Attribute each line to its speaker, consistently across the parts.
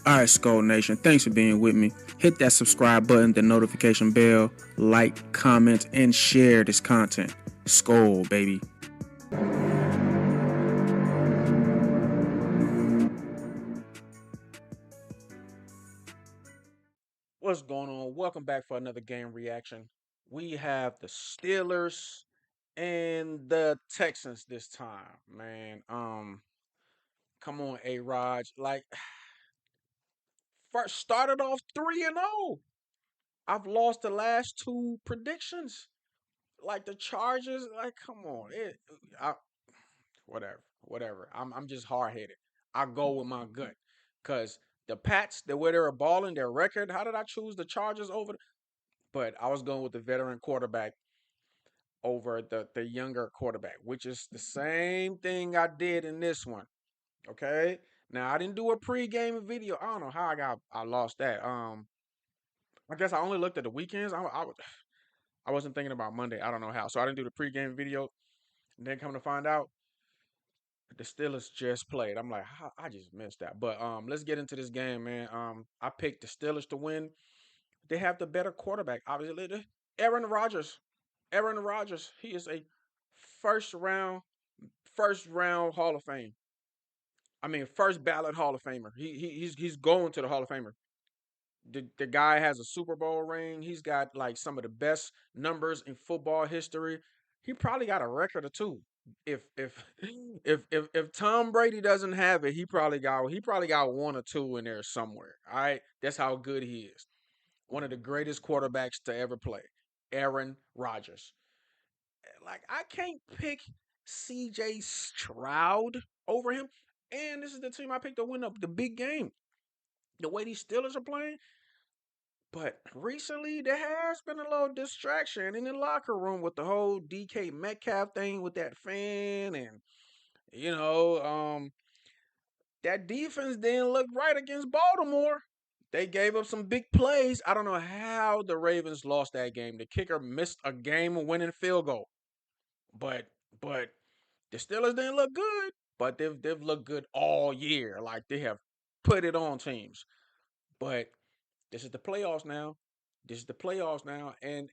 Speaker 1: Alright, Skull Nation, thanks for being with me. Hit that subscribe button, the notification bell, like, comment, and share this content. Skull, baby. What's going on? Welcome back for another game reaction. We have the Steelers and the Texans this time, man. Come on, A-Rod. Like, first started off 3-0. I've lost the last two predictions. Like the Chargers, like, come on. Whatever. I'm just hard headed. I go with my gut. Cause the Pats, the way they were balling, their record, how did I choose the Chargers over but I was going with the veteran quarterback over the younger quarterback, which is the same thing I did in this one. Okay. Now I didn't do a pregame video. I don't know how I lost that. I guess I only looked at the weekends. I wasn't thinking about Monday. I don't know how. So I didn't do the pregame video. And then come to find out, the Steelers just played. I'm like, I just missed that. But let's get into this game, man. I picked the Steelers to win. They have the better quarterback, obviously. Aaron Rodgers. Aaron Rodgers. He is a first round, first round Hall of Fame. I mean, first ballot Hall of Famer. He's going to the Hall of Famer. The guy has a Super Bowl ring. He's got like some of the best numbers in football history. He probably got a record or two. If if Tom Brady doesn't have it, he probably got one or two in there somewhere. All right, that's how good he is. One of the greatest quarterbacks to ever play, Aaron Rodgers. Like I can't pick C.J. Stroud over him, and this is the team I picked to win up the big game. The way these Steelers are playing, but recently there has been a little distraction in the locker room with the whole DK Metcalf thing with that fan, and you know, that defense didn't look right against Baltimore. They gave up some big plays. I don't know how the Ravens lost that game. The kicker missed a game-winning field goal. But but the Steelers didn't look good. But they've looked good all year. Like they have put it on teams. But this is the playoffs now. This is the playoffs now. And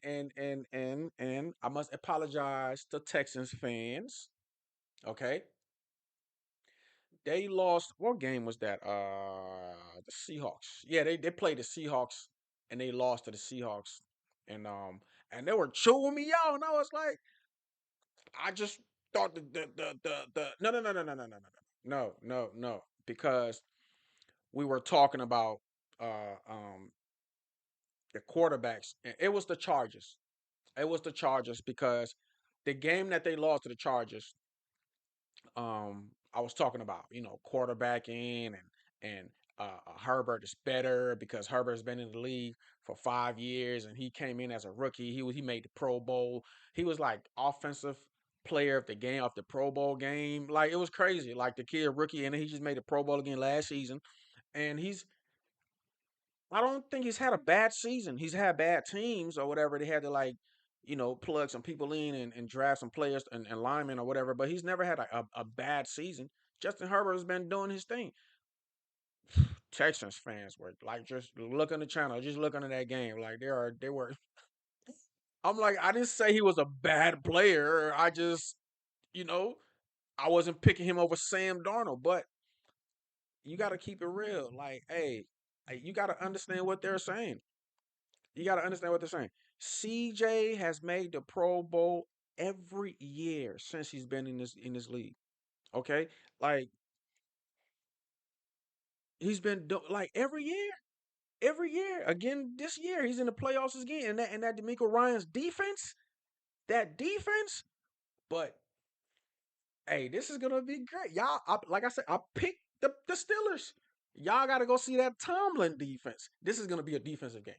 Speaker 1: I must apologize to Texans fans. Okay. They lost. What game was that? The Seahawks. Yeah, they played the Seahawks and they lost to the Seahawks. And and they were chewing me out, and I was like, I just thought the no, because we were talking about uh um the quarterbacks. It was the Chargers. It was the Chargers because the game that they lost to the Chargers, I was talking about, quarterbacking and Herbert is better because Herbert's been in the league for 5 years and he came in as a rookie. He made the Pro Bowl. He was like offensive player of the game, of the Pro Bowl game. Like it was crazy. Like the kid rookie, and he just made the Pro Bowl again last season. And I don't think he's had a bad season. He's had bad teams or whatever. They had to like, plug some people in and draft some players and linemen or whatever. But he's never had a bad season. Justin Herbert has been doing his thing. Texans fans were like just look on the channel, just look into that game. Like they were. I'm like, I didn't say he was a bad player. I just, you know, I wasn't picking him over Sam Darnold. But you got to keep it real. Like, hey, you got to understand what they're saying. You got to understand what they're saying. CJ has made the Pro Bowl every year since he's been in this league. Okay, like he's been like every year. Again, this year he's in the playoffs again. And that D'Amico Ryan's defense. But hey, this is gonna be great, y'all. Like I said, I picked the Steelers. Y'all got to go see that Tomlin defense. This is gonna be a defensive game.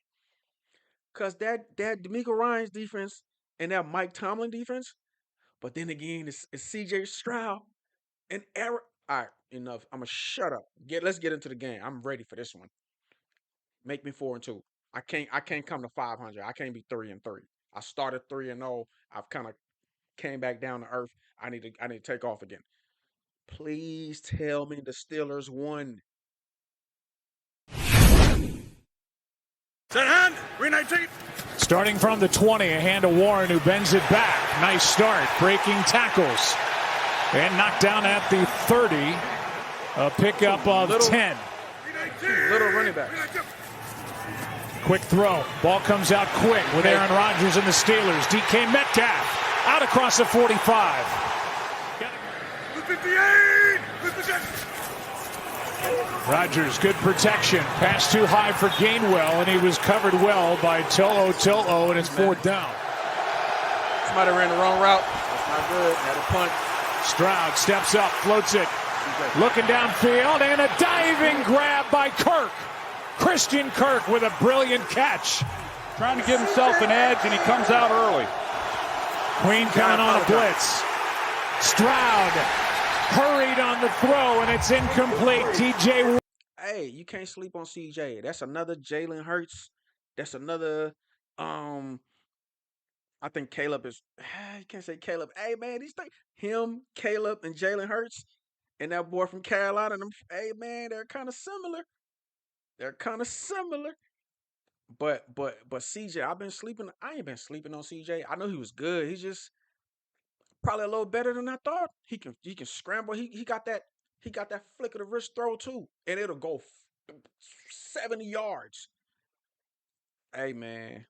Speaker 1: Cause that D'Amico Ryan's defense and that Mike Tomlin defense. But then again, it's C.J. Stroud and Eric. All right, enough. I'm gonna shut up. Let's get into the game. I'm ready for this one. Make me 4-2. I can't come to 500. I can't be 3-3. I started 3-0. I've kind of came back down to earth. I need to take off again. Please tell me the Steelers won.
Speaker 2: Starting from the 20, a hand to Warren, who bends it back. Nice start, breaking tackles. And knocked down at the 30. A pickup of 10.
Speaker 1: Little running back.
Speaker 2: Quick throw. Ball comes out quick with Aaron Rodgers and the Steelers. DK Metcalf out across the 45. Rodgers, good protection. Pass too high for Gainwell, and he was covered well by To'o, and it's fourth down.
Speaker 1: Somebody ran the wrong route. That's not good. Had a punt.
Speaker 2: Stroud steps up, floats it. Looking downfield, and a diving grab by Kirk. Christian Kirk with a brilliant catch.
Speaker 3: Trying to give himself an edge, and he comes out early.
Speaker 2: Queen coming on a blitz. Stroud hurried on the throw, and it's incomplete. TJ.
Speaker 1: Hey, you can't sleep on CJ. That's another Jalen Hurts. That's another, I think Caleb is, you can't say Caleb. Hey, man, these things, him, Caleb, and Jalen Hurts, and that boy from Carolina, hey, man, they're kind of similar. But CJ, I ain't been sleeping on CJ. I know he was good. He's just probably a little better than I thought. He can scramble. He got that flick of the wrist throw too, and it'll go 70 yards. Hey, man.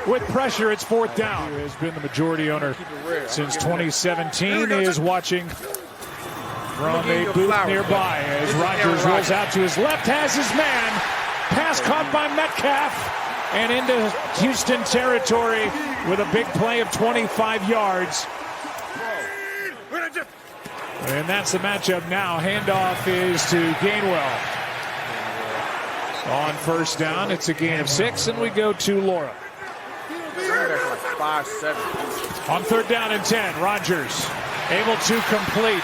Speaker 2: With pressure, it's fourth down. Who has been the majority owner since 2017 is watching from a booth nearby as Rodgers rolls out to his left, has his man. Pass caught by Metcalf and into Houston territory with a big play of 25 yards. And that's the matchup now. Handoff is to Gainwell. On first down, it's a gain of 6, and we go to Laura.
Speaker 1: Like 5-7.
Speaker 2: On third down and 10, Rodgers able to complete.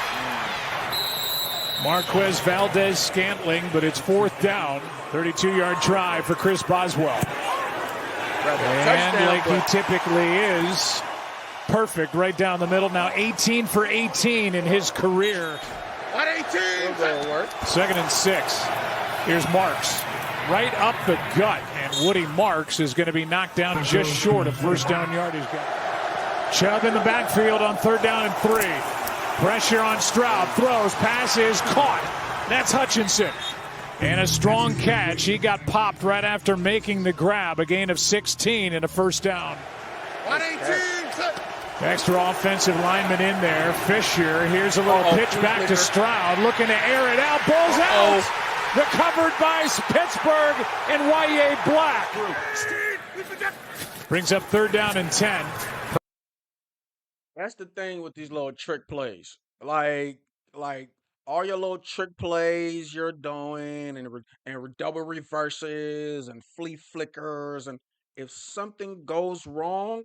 Speaker 2: Marquez Valdez-Scantling, but it's fourth down. 32-yard try for Chris Boswell. And like he typically is, perfect right down the middle. Now 18 for 18 in his career.
Speaker 1: 18.
Speaker 2: Second and 6. Here's Marks. Right up the gut, and Woody Marks is going to be knocked down just short of first down yardage. Chubb in the backfield on third down and 3. Pressure on Stroud, throws, passes, caught. That's Hutchinson. And a strong catch. He got popped right after making the grab. A gain of 16 and a first down.
Speaker 3: 118.
Speaker 2: Extra offensive lineman in there. Fisher, here's a little pitch back to Stroud, looking to air it out. Ball's out. Recovered by Pittsburgh and Y.A. Black. Brings up third down and 10.
Speaker 1: That's the thing with these little trick plays. Like all your little trick plays you're doing and double reverses and flea flickers, and if something goes wrong,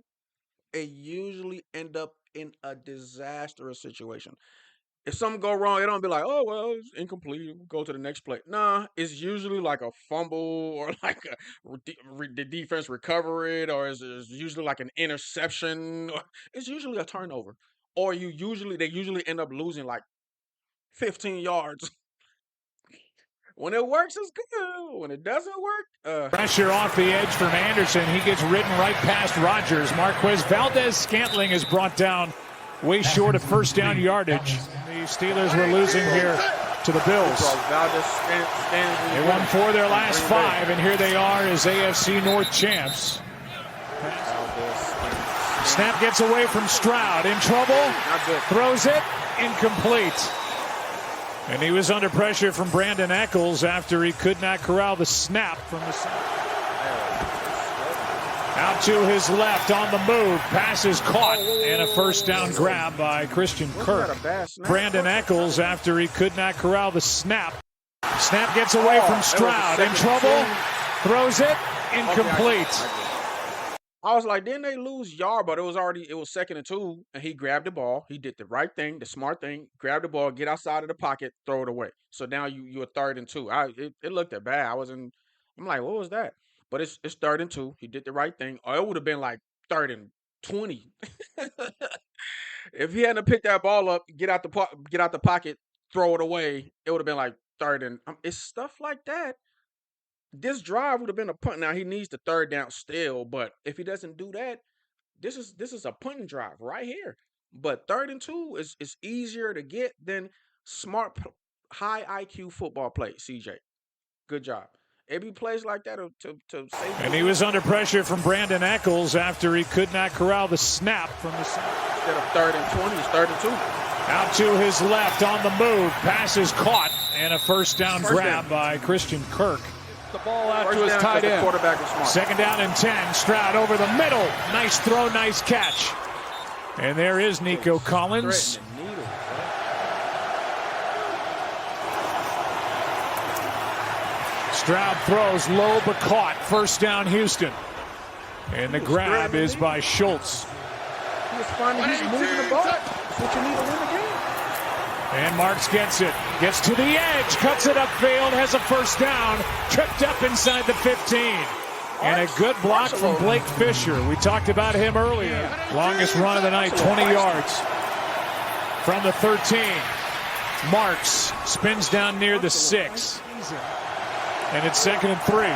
Speaker 1: it usually end up in a disastrous situation. If something go wrong, it don't be like, oh, well, it's incomplete. Go to the next play. Nah, it's usually like a fumble or like the defense recover it, or it's usually like an interception. Or it's usually a turnover. Or they usually end up losing like 15 yards. When it works, it's good. When it doesn't work,
Speaker 2: Pressure off the edge from Anderson. He gets ridden right past Rodgers. Marquez Valdez-Scantling is brought down way short of first down yardage. The Steelers were losing here to the Bills. They won 4 of their last 5, and here they are as AFC North champs. Snap gets away from Stroud. In trouble. Throws it. Incomplete. And he was under pressure from Brandon Eccles after he could not corral the snap from the side. Out to his left on the move. Pass is caught, and a first down grab by Christian Kirk. Brandon Eccles after he could not corral the snap. Snap gets away from Stroud. In trouble. Throws it. Incomplete.
Speaker 1: I was like, didn't they lose yard? But it was second and 2, and he grabbed the ball. He did the right thing, the smart thing. Grab the ball, get outside of the pocket, throw it away. So now you're third and 2. It looked that bad. I'm like, what was that? But it's third and 2. He did the right thing. Or it would have been like third and 20. If he hadn't picked that ball up, get out the pocket, throw it away, it would have been like third and. It's stuff like that this drive would have been a punt. Now he needs the third down still, but if he doesn't do that, this is a punting drive right here. But 3rd and 2 is easier to get than smart, high IQ football play. CJ, good job. It be plays like that to save.
Speaker 2: And he was under pressure from Brandon Eccles after he could not corral the snap from the side.
Speaker 1: Instead of 3rd and 20, it's 3rd and 2.
Speaker 2: Out to his left on the move. Pass is caught and a first down grab by Christian Kirk.
Speaker 3: The ball out to his tight end.
Speaker 1: Quarterback is smart.
Speaker 2: 2nd down and 10. Stroud over the middle. Nice throw, nice catch. And there is Nico Collins. Stroud throws low but caught. 1st down Houston. And the grab is by Schultz.
Speaker 1: He was finding he's moving the ball. That's what you need to win the game.
Speaker 2: And Marks gets it. Gets to the edge. Cuts it upfield. Has a 1st down. Tripped up inside the 15. And a good block from Blake Fisher. We talked about him earlier. Longest run of the night, 20 yards. From the 13. Marks spins down near the 6. And it's 2nd and 3.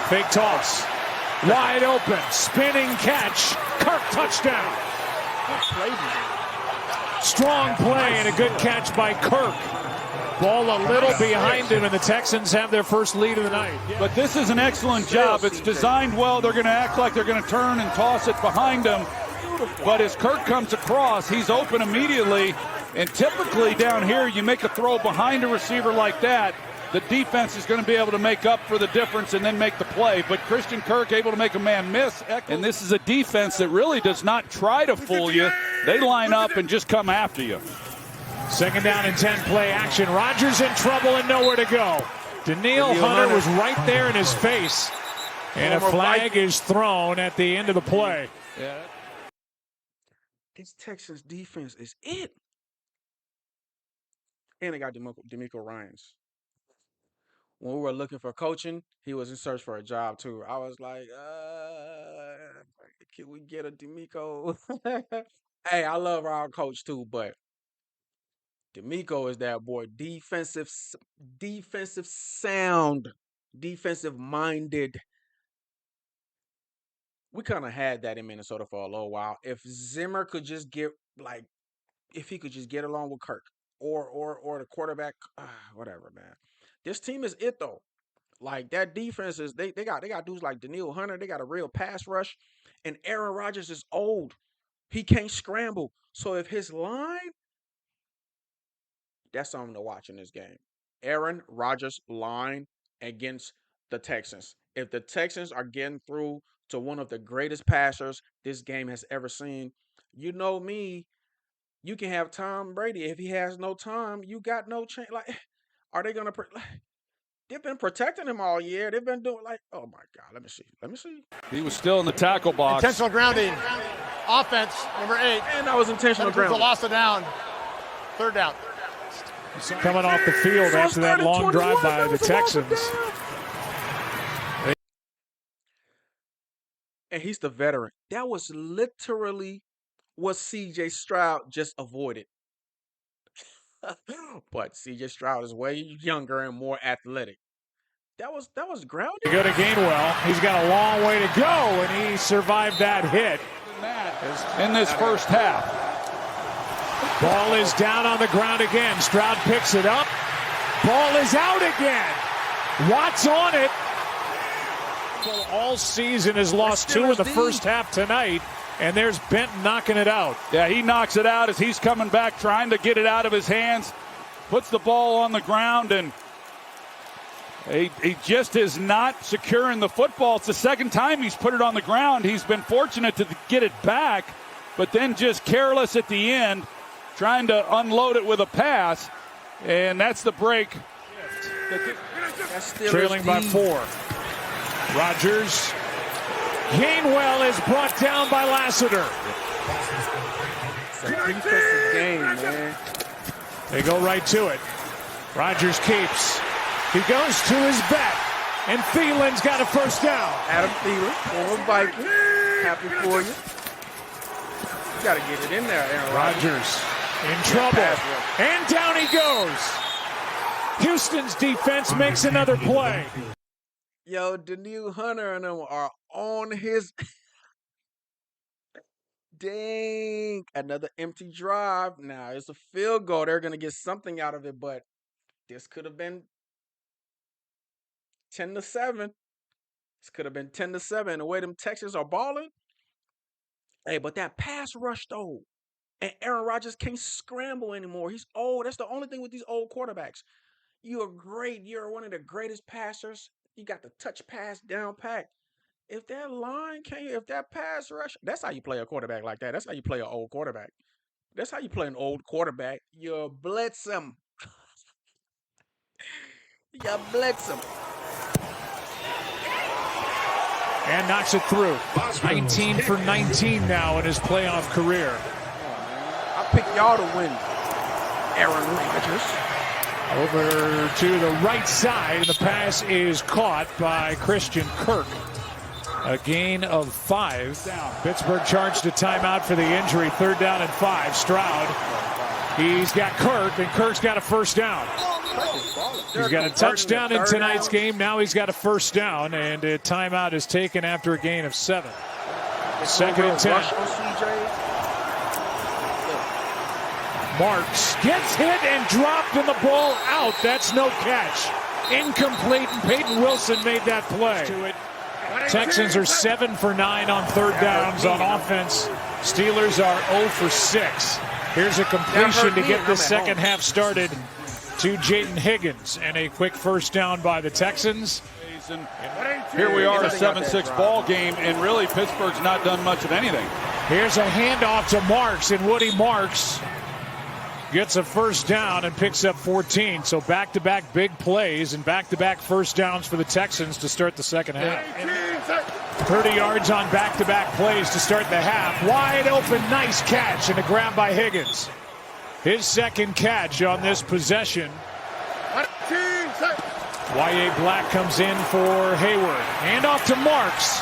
Speaker 2: Fake toss. Wide open. Spinning catch. Kirk touchdown. Strong play and a good catch by Kirk. Ball a little behind him, and the Texans have their first lead of the night.
Speaker 3: But this is an excellent job. It's designed well. They're going to act like they're going to turn and toss it behind him. But as Kirk comes across, he's open immediately. And typically down here, you make a throw behind a receiver like that, the defense is going to be able to make up for the difference and then make the play. But Christian Kirk able to make a man miss. And this is a defense that really does not try to fool you. They line up and just come after you.
Speaker 2: 2nd down and 10, play action. Rodgers in trouble and nowhere to go. Daniil Hunter was right there in his face. And a flag is thrown at the end of the play.
Speaker 3: Yeah.
Speaker 1: This Texans defense is it. And they got D'Amico Ryans. When we were looking for coaching, he was in search for a job too. I was like, can we get a D'Amico? Hey, I love our coach too, but D'Amico is that boy. Defensive sound, defensive minded. We kind of had that in Minnesota for a little while. If Zimmer could just get if he could just get along with Kirk or the quarterback, whatever, man. This team is it though. Like that defense is they got dudes like Daniil Hunter. They got a real pass rush, and Aaron Rodgers is old. He can't scramble. So if his line, that's something to watch in this game. Aaron Rodgers line against the Texans. If the Texans are getting through to one of the greatest passers this game has ever seen, you know me, you can have Tom Brady. If he has no time, you got no chance. Like, are they gonna? They've been protecting him all year. They've been doing oh my God. Let me see.
Speaker 3: He was still in the tackle box.
Speaker 4: Intentional grounding. Offense, number 8.
Speaker 1: And that was intentional grounding.
Speaker 4: The loss of down. 3rd down.
Speaker 2: Coming off the field after that long drive by the Texans.
Speaker 1: And he's the veteran. That was literally what C.J. Stroud just avoided. But C.J. Stroud is way younger and more athletic. That was grounded.
Speaker 2: They go to Gainwell. He's got a long way to go, and he survived that hit.
Speaker 3: In this first half.
Speaker 2: Ball is down on the ground again. Stroud picks it up. Ball is out again. Watts on it. All season has lost 2 in the first half tonight, and there's Benton knocking it out.
Speaker 3: Yeah, he knocks it out as he's coming back, trying to get it out of his hands. Puts the ball on the ground, and he just is not securing the football. It's the second time he's put it on the ground. He's been fortunate to get it back, but then just careless at the end, trying to unload it with a pass, and that's the break.
Speaker 2: Trailing by 4. Rodgers. Gainwell is brought down by Lassiter.
Speaker 1: It's a defensive game, man.
Speaker 2: They go right to it. Rodgers keeps. He goes to his bet. And Thielen's got a first down.
Speaker 1: Adam Thielen, former Viking. Happy for you. You got to get it in there, Aaron
Speaker 2: Rodgers in trouble. And down he goes. Houston's defense makes another play.
Speaker 1: Yo, the new Hunter and them are on his dang another empty drive. Now it's a field goal. They're gonna get something out of it, but this could have been 10-7. This could have been 10-7. The way them Texans are balling. Hey, but that pass rush though. And Aaron Rodgers can't scramble anymore. He's old. That's the only thing with these old quarterbacks. You're great. You're one of the greatest passers. You got the touch pass down pat. If that line can't, if that pass rush, that's how you play a quarterback like that. That's how you play an old quarterback. That's how you play an old quarterback. You blitz him. You blitz him.
Speaker 2: And knocks it through. 19 for 19 now in his playoff career.
Speaker 1: I pick y'all to win. Aaron Rodgers.
Speaker 2: Over to the right side, and the pass is caught by Christian Kirk. A gain of 5. Pittsburgh charged a timeout for the injury. 3rd down and 5. Stroud. He's got Kirk, and Kirk's got a first down. He's got a touchdown in tonight's game. Now he's got a first down, and a timeout is taken after a gain of 7. 2nd and 10. Marks gets hit and dropped, and the ball out. That's no catch. Incomplete, and Peyton Wilson made that play. Texans are 7 for 9 on 3rd downs on offense. Steelers are 0 for 6. Here's a completion to get the second half started to Jaden Higgins, and a quick first down by the Texans.
Speaker 3: Here we are, a 7-6 ball game, and really Pittsburgh's not done much of anything.
Speaker 2: Here's a handoff to Marks, and Woody Marks gets a first down and picks up 14. So back-to-back big plays and back-to-back first downs for the Texans to start the second half. 30 yards on back-to-back plays to start the half. Wide open, nice catch, and a grab by Higgins. His second catch on this possession. Y.A. Black comes in for Hayward. Handoff to Marks.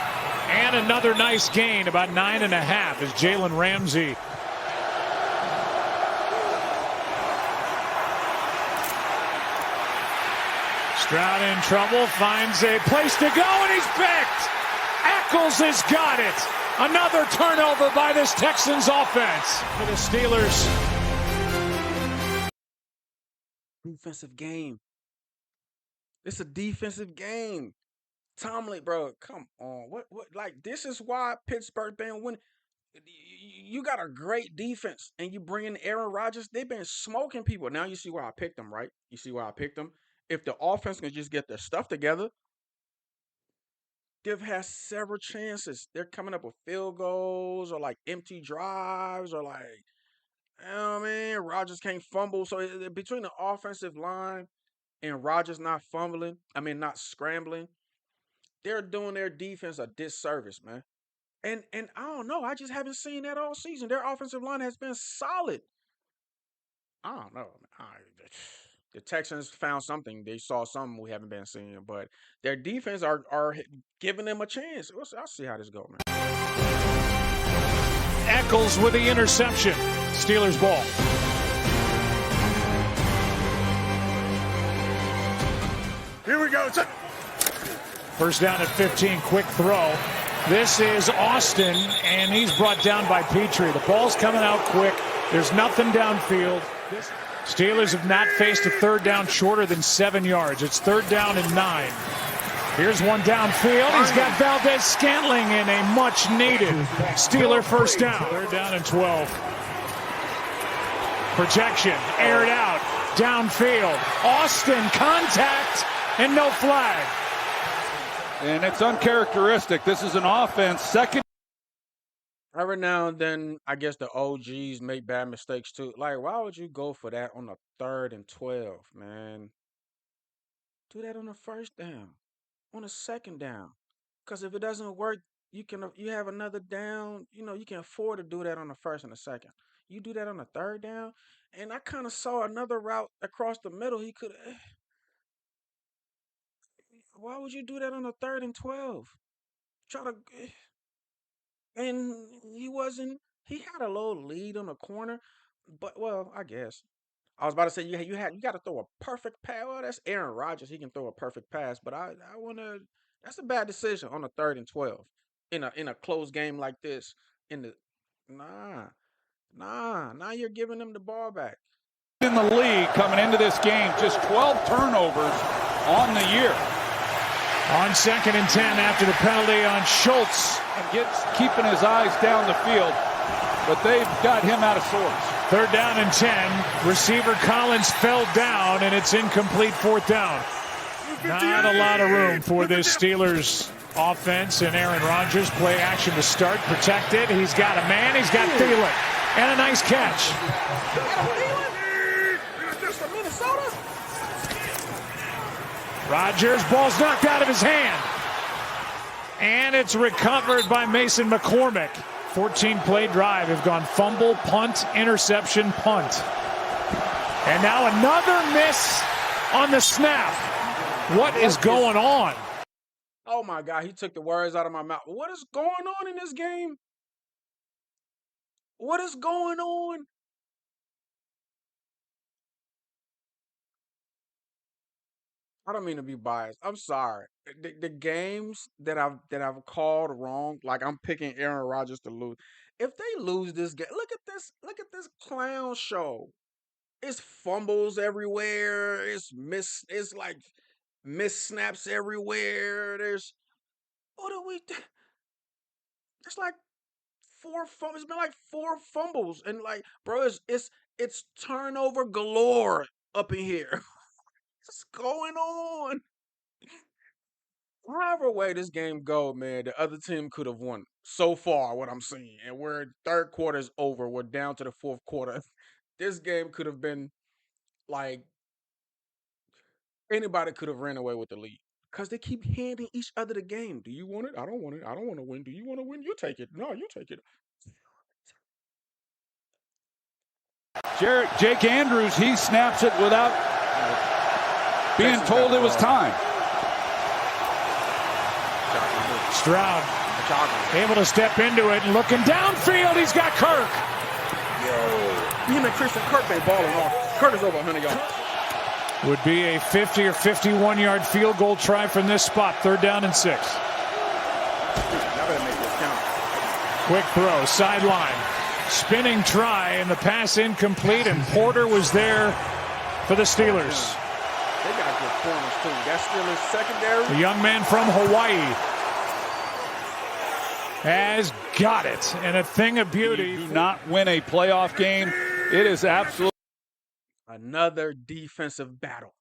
Speaker 2: And another nice gain, about 9.5, as Jalen Ramsey Stroud in trouble, finds a place to go, and he's picked. Eccles has got it. Another turnover by this Texans offense. For the Steelers.
Speaker 1: Defensive game. It's a defensive game. Tomlin, bro, come on. What, like, this is why Pittsburgh been winning. You got a great defense, and you bring in Aaron Rodgers. They've been smoking people. Now you see why I picked them, right? You see why I picked them? If the offense can just get their stuff together, they've had several chances. They're coming up with field goals or like empty drives or like, you know what I mean? Rodgers can't fumble. So between the offensive line and Rodgers not fumbling, not scrambling, they're doing their defense a disservice, man. And I don't know. I just haven't seen that all season. Their offensive line has been solid. I don't know. The Texans found something. They saw something we haven't been seeing, but their defense are giving them a chance. I'll see how this goes, man.
Speaker 2: Eccles with the interception. Steelers ball.
Speaker 4: Here we go.
Speaker 2: First down at 15, quick throw. This is Austin, and he's brought down by Petrie. The ball's coming out quick. There's nothing downfield. Steelers have not faced a 3rd down shorter than 7 yards. It's 3rd down and 9. Here's one downfield. He's got Valdez-Scantling in a much-needed Steeler first down. 3rd down and 12. Protection, aired out, downfield. Austin, contact, and no flag.
Speaker 3: And it's uncharacteristic. This is an offense, second.
Speaker 1: Every now and then, I guess the OGs make bad mistakes too. Like, why would you go for that on the 3rd and 12, man? Do that on the first down, on the 2nd down. Because if it doesn't work, you have another down. You can afford to do that on the 1st and the 2nd. You do that on the 3rd down, and I kind of saw another route across the middle. He could. Why would you do that on the 3rd and 12? Try to. And he had a little lead on the corner, but well, I guess. I was about to say you got to throw a perfect pass. Well, that's Aaron Rodgers. He can throw a perfect pass, but I want to That's a bad decision on a 3rd and 12 in a close game like this. In the now you're giving them the ball back.
Speaker 3: In the league coming into this game, just 12 turnovers on the year.
Speaker 2: On 2nd and 10 after the penalty on Schultz.
Speaker 3: And keeping his eyes down the field, but they've got him out of sorts.
Speaker 2: 3rd down and 10. Receiver Collins fell down, and it's incomplete 4th down. Not a lot of room for this Steelers offense, and Aaron Rodgers play action to start, protected. He's got a man, he's got Thielen, and a nice catch. Rodgers, ball's knocked out of his hand. And it's recovered by Mason McCormick. 14-play drive have gone fumble, punt, interception, punt. And now another miss on the snap. What is going on?
Speaker 1: Oh my God, he took the words out of my mouth. What is going on in this game? What is going on? I don't mean to be biased. I'm sorry. The games that I've called wrong, like I'm picking Aaron Rodgers to lose. If they lose this game, look at this clown show. It's fumbles everywhere. It's like missed snaps everywhere. There's it's like 4 fumbles. It's been like 4 fumbles. And like, bro, it's turnover galore up in here. What's going on? However way this game go, man, the other team could have won. So far, what I'm seeing, and we're 3rd quarter's over. We're down to the 4th quarter. This game could have been like anybody could have ran away with the lead because they keep handing each other the game. Do you want it? I don't want it. I don't want to win. Do you want to win? You take it. No, you take it.
Speaker 3: Jake Andrews, he snaps it without being told it was time.
Speaker 2: Stroud able to step into it and looking downfield. He's got Kirk.
Speaker 1: Him and Christian Kirk, they balling off. Kirk is over 100 yards.
Speaker 2: Would be a 50 or 51-yard field goal try from this spot. 3rd down and 6.
Speaker 1: Y'all better make this count.
Speaker 2: Quick throw, sideline. Spinning try, and the pass incomplete, and Porter was there for the Steelers.
Speaker 1: They got good corners, too. That's Steelers secondary.
Speaker 2: The young man from Hawaii has got it, and a thing of beauty.
Speaker 3: You do not win a playoff game. It is absolutely
Speaker 1: Another defensive battle.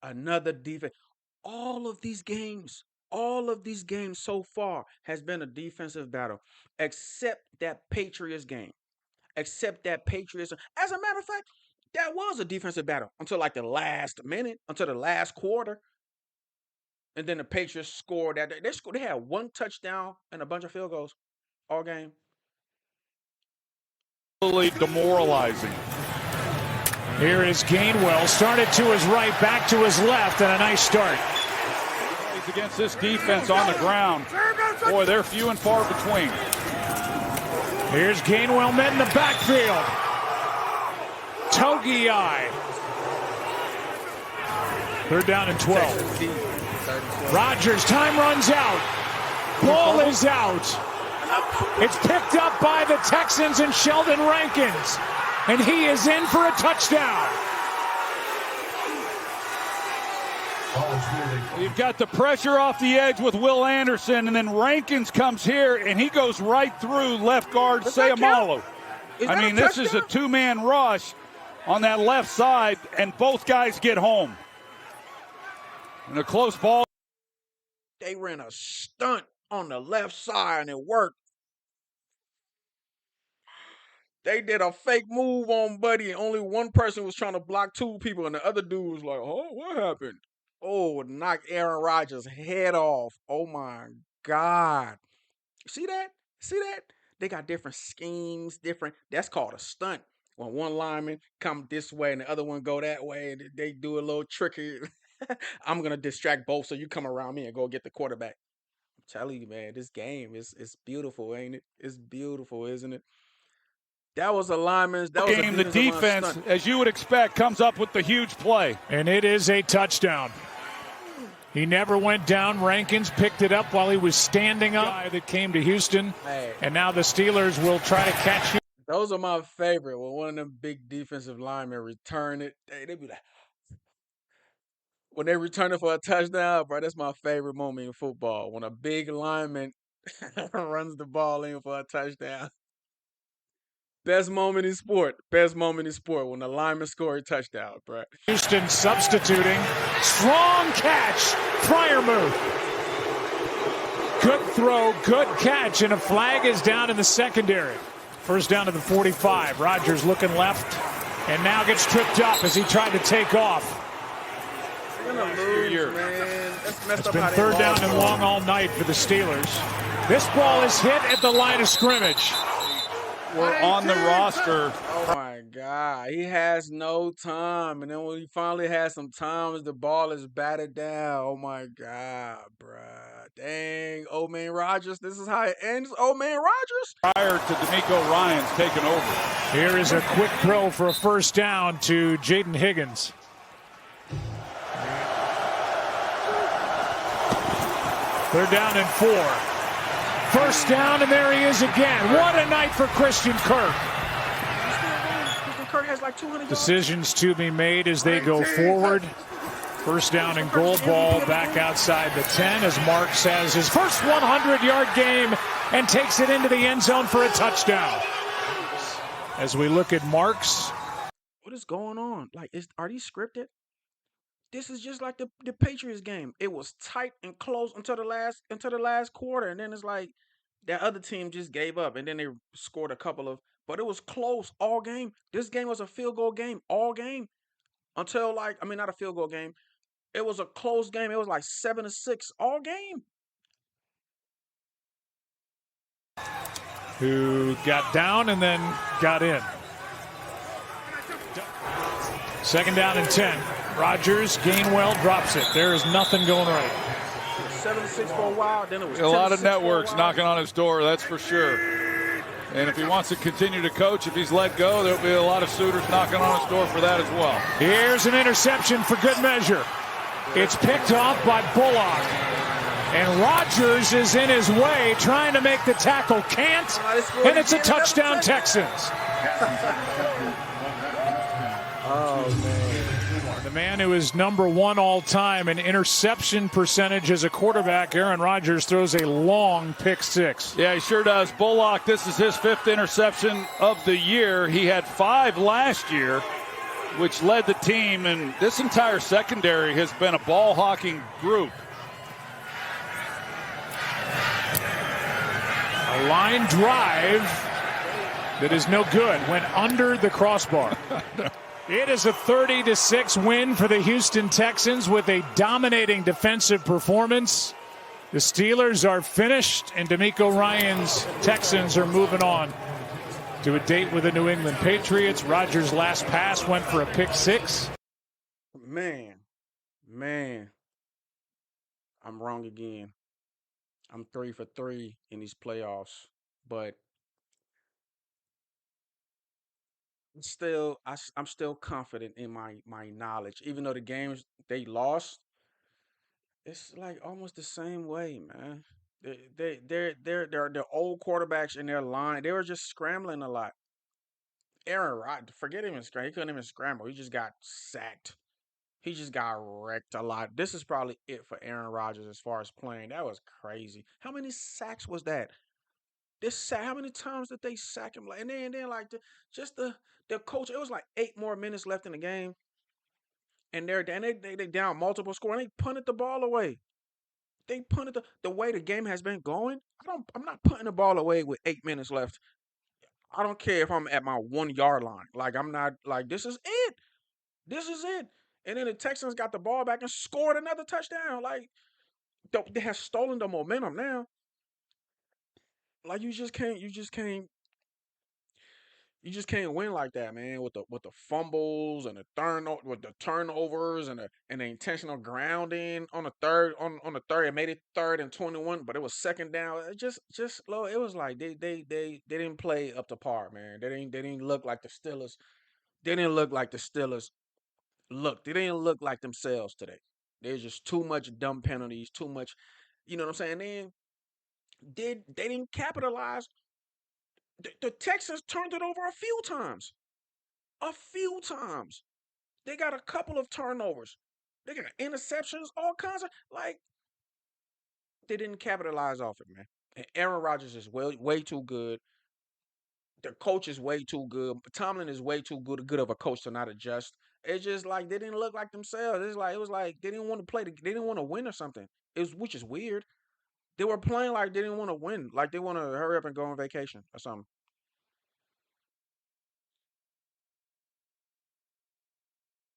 Speaker 1: Another defense. All of these games so far has been a defensive battle, except that Patriots game. Except that Patriots. As a matter of fact, that was a defensive battle until like the last minute, until the last quarter. And then the Patriots scored that. They had 1 touchdown and a bunch of field goals all game.
Speaker 3: demoralizing.
Speaker 2: Here is Gainwell, started to his right, back to his left, and a nice start.
Speaker 3: Against this defense on the ground, boy, they're few and far between.
Speaker 2: Here's Gainwell met in the backfield. Togiai. 3rd down and 12. Rodgers, time runs out. Ball is out. It's picked up by the Texans and Sheldon Rankins. And he is in for a touchdown.
Speaker 3: You've got the pressure off the edge with Will Anderson, and then Rankins comes here, and he goes right through left guard Sayamalu. I mean, this is a 2-man rush on that left side, and both guys get home. And a close ball.
Speaker 1: They ran a stunt on the left side, and it worked. They did a fake move on Buddy, and only one person was trying to block 2 people, and the other dude was like, oh, what happened? Oh, knocked Aaron Rodgers' head off. Oh, my God. See that? See that? They got different schemes, that's called a stunt. When one lineman come this way and the other one go that way, and they do a little tricky. I'm going to distract both so you come around me and go get the quarterback. I'm telling you, man, this game is beautiful, ain't it? It's beautiful, isn't it? That was a lineman's. That was
Speaker 3: game. The defense, as you would expect, comes up with the huge play.
Speaker 2: And it is a touchdown. He never went down. Rankins picked it up while he was standing up. Guy that came to Houston,
Speaker 1: Hey,
Speaker 2: and now the Steelers will try to catch him.
Speaker 1: those are my favorite. When one of them big defensive linemen return it, they be like, when they return it for a touchdown, bro, that's my favorite moment in football. When a big lineman runs the ball in for a touchdown. Best moment in sport. Best moment in sport when the lineman score a touchdown, bro.
Speaker 2: Houston substituting. Strong catch. Freiermuth. Good throw, good catch, and a flag is down in the secondary. First down to the 45. Rodgers looking left, and now gets tripped up as he tried to take off.
Speaker 1: They're gonna lose, man. That's messed
Speaker 2: It's
Speaker 1: up
Speaker 2: been
Speaker 1: how they
Speaker 2: third down
Speaker 1: lost,
Speaker 2: and
Speaker 1: bro.
Speaker 2: long all night for the Steelers. This ball is hit at the line of scrimmage.
Speaker 3: We're on the roster.
Speaker 1: Oh my God, he has no time, and then when he finally has some time, the ball is batted down. Oh my God, bruh. Dang, old man Rodgers. This is how it ends. Old man Rodgers.
Speaker 3: Prior to D'Amico Ryans taking over.
Speaker 2: Here is a quick throw for a first down to Jaden Higgins. Third down and 4. First down, and there he is again. What a night for Christian Kirk.
Speaker 1: Christian Kirk has like 200 yards.
Speaker 2: Decisions to be made as they go forward. First down and goal, ball back outside the 10 as Marks has his first 100-yard game and takes it into the end zone for a touchdown. As we look at Marks.
Speaker 1: What is going on? Like, are these scripted? This is just like the Patriots game. It was tight and close until the last quarter, and then it's like that other team just gave up, and then they scored a couple of. But it was close all game. This game was a field goal game all game until not a field goal game. It was a close game. It was like 7-6 all game.
Speaker 2: Who got down and then got in. Second down and 10. Rodgers, Gainwell drops it. There is nothing going right.
Speaker 1: 7-6 for a while, then it was
Speaker 3: A lot of
Speaker 1: 10-6
Speaker 3: networks
Speaker 1: for a while.
Speaker 3: knocking on his door, that's for sure. And if he wants to continue to coach, if he's let go, there'll be a lot of suitors knocking on his door for that as well.
Speaker 2: Here's an interception for good measure. It's picked off by Bullock. And Rodgers is in his way, trying to make the tackle. Can't. And it's a touchdown, Texans.
Speaker 1: Oh, man.
Speaker 2: The man who is number 1 all time in interception percentage as a quarterback, Aaron Rodgers, throws a long pick 6.
Speaker 3: Yeah, he sure does. Bullock, this is his 5th interception of the year. He had 5 last year, which led the team, and this entire secondary has been a ball-hawking group.
Speaker 2: A line drive that is no good. Went under the crossbar. It is a 30-6 win for the Houston Texans with a dominating defensive performance. The Steelers are finished, and D'Amico Ryans' Texans are moving on to a date with the New England Patriots. Rodgers' last pass went for a pick 6.
Speaker 1: Man. I'm wrong again. I'm 3 for 3 in these playoffs, but I'm still confident in my knowledge. Even though the games they lost, it's like almost the same way, man. They're old quarterbacks in their line. They were just scrambling a lot. Aaron Rodgers, forget him scramble. He couldn't even scramble. He just got sacked. He just got wrecked a lot. This is probably it for Aaron Rodgers as far as playing. That was crazy. How many sacks was that? This sack. How many times did they sack him? Like, and then like the coach. It was like 8 more minutes left in the game, and they down multiple score, and they punted the ball away. They punted the way the game has been going. I'm not putting the ball away with 8 minutes left. I don't care if I'm at my 1 yard line. Like I'm not like this is it. This is it. And then the Texans got the ball back and scored another touchdown. Like they have stolen the momentum now. Like you just can't win like that, man. With the fumbles and with the turnovers and the intentional grounding on the third. It made it 3rd and 21, but it was second down. Just low. It was like they didn't play up to par, man. They didn't look like the Steelers. They didn't look like the Steelers looked. They didn't look like themselves today. There's just too much dumb penalties, too much, you know what I'm saying? Then they didn't capitalize. The Texans turned it over a few times. A few times. They got a couple of turnovers. They got interceptions, all kinds of like they didn't capitalize off it, man. And Aaron Rodgers is way too good. The coach is way too good. Tomlin is way too good of a coach to not adjust. It's just like they didn't look like themselves. It's like it was like they didn't want to play. They didn't want to win or something. It was, which is weird. They were playing like they didn't want to win, like they want to hurry up and go on vacation or something.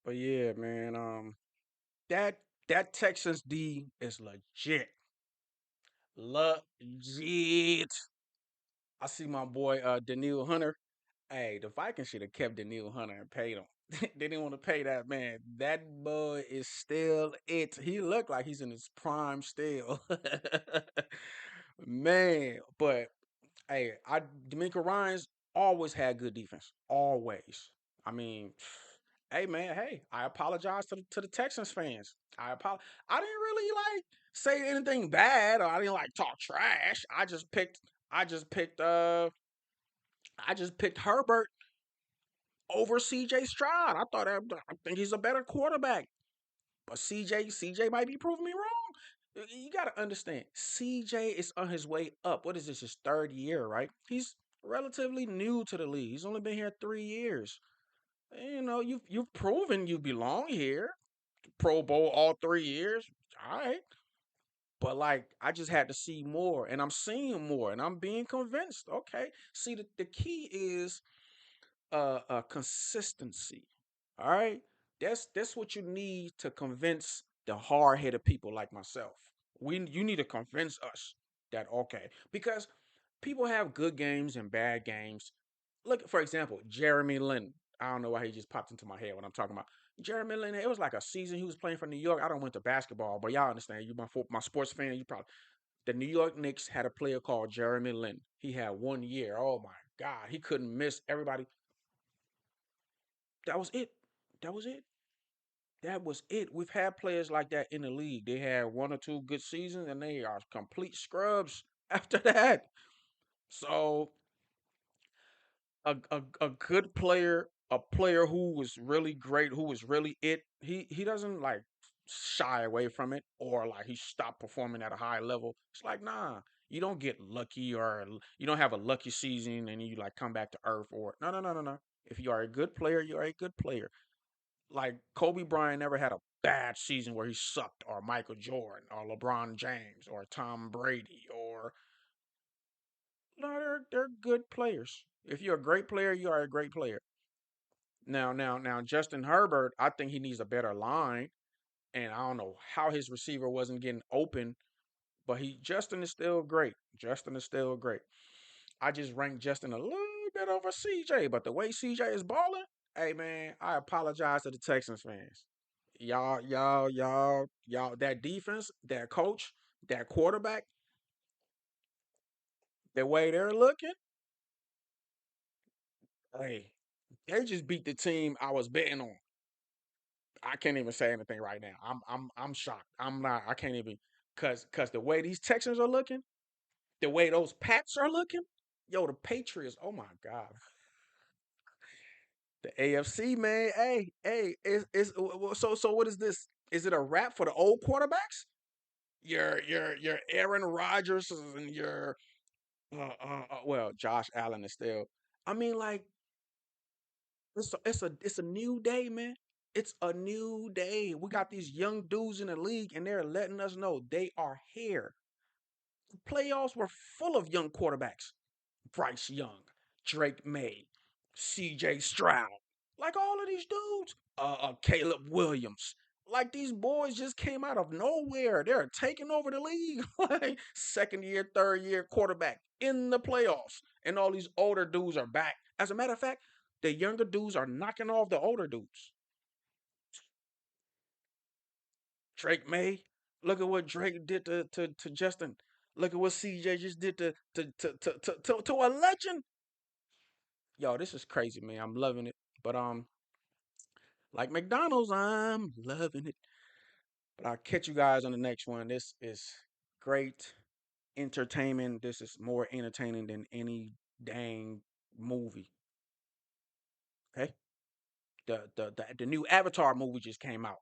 Speaker 1: But yeah, man, that that Texas D is legit, legit. I see my boy Daniil Hunter. Hey, the Vikings should have kept Daniil Hunter and paid him. They didn't want to pay that man. That boy is still it. He looked like he's in his prime still. Man, but hey, D'Amico Ryan's always had good defense. Always. I mean, hey man, hey, I apologize to the Texans fans. I didn't really like say anything bad or I didn't like talk trash. I just picked I just picked Herbert over CJ Stroud. I think he's a better quarterback. But CJ might be proving me wrong. You got to understand, CJ is on his way up. What is this, his third year, right? He's relatively new to the league. He's only been here 3 years. You know, you've proven you belong here. Pro Bowl all 3 years. All right. But like I just had to see more and I'm seeing more and I'm being convinced. Okay. See the key is consistency. All right, that's what you need to convince the hard headed people like myself. You need to convince us that okay, because people have good games and bad games. Look, for example, Jeremy Lin. I don't know why he just popped into my head when I'm talking about Jeremy Lin. It was like a season he was playing for New York. I don't went to basketball, but y'all understand. You my sports fan. You probably the New York Knicks had a player called Jeremy Lin. He had 1 year. Oh my God, he couldn't miss everybody. That was it. That was it. That was it. We've had players like that in the league. They had one or two good seasons and they are complete scrubs after that. So a good player, a player who was really great, who was really it, he doesn't like shy away from it or like he stopped performing at a high level. It's like, nah, you don't get lucky or you don't have a lucky season and you like come back to earth or no. If you are a good player, you are a good player. Like Kobe Bryant never had a bad season where he sucked, or Michael Jordan, or LeBron James, or Tom Brady, or no, they're good players. If you're a great player, you are a great player. Now, Justin Herbert, I think he needs a better line, and I don't know how his receiver wasn't getting open, but Justin is still great. Justin is still great. I just ranked Justin a little bit over CJ, but the way CJ is balling, hey man, I apologize to the Texans fans. Y'all, that defense, that coach, that quarterback, the way they're looking, hey, they just beat the team I was betting on. I can't even say anything right now. I'm shocked. I'm not. I can't even cause the way these Texans are looking, the way those Pats are looking, yo, the Patriots. Oh my God, the AFC man. Hey, so what is this? Is it a wrap for the old quarterbacks? Your Aaron Rodgers and your well, Josh Allen is still. I mean, like it's a new day, man. It's a new day. We got these young dudes in the league, and they're letting us know they are here. The playoffs were full of young quarterbacks. Bryce Young, Drake May, C.J. Stroud, like all of these dudes. Caleb Williams. Like these boys just came out of nowhere. They're taking over the league. Like second year, third year quarterback in the playoffs. And all these older dudes are back. As a matter of fact, the younger dudes are knocking off the older dudes. Drake May, look at what Drake did to Justin. Look at what CJ just did to a legend. Yo, this is crazy, man. I'm loving it. But like McDonald's, I'm loving it. But I'll catch you guys on the next one. This is great entertainment. This is more entertaining than any dang movie. Okay? The new Avatar movie just came out.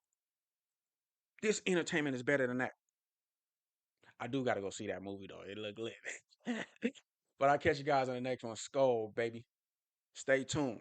Speaker 1: This entertainment is better than that. I do gotta go see that movie though. It look lit. But I'll catch you guys on the next one. Skull, baby. Stay tuned.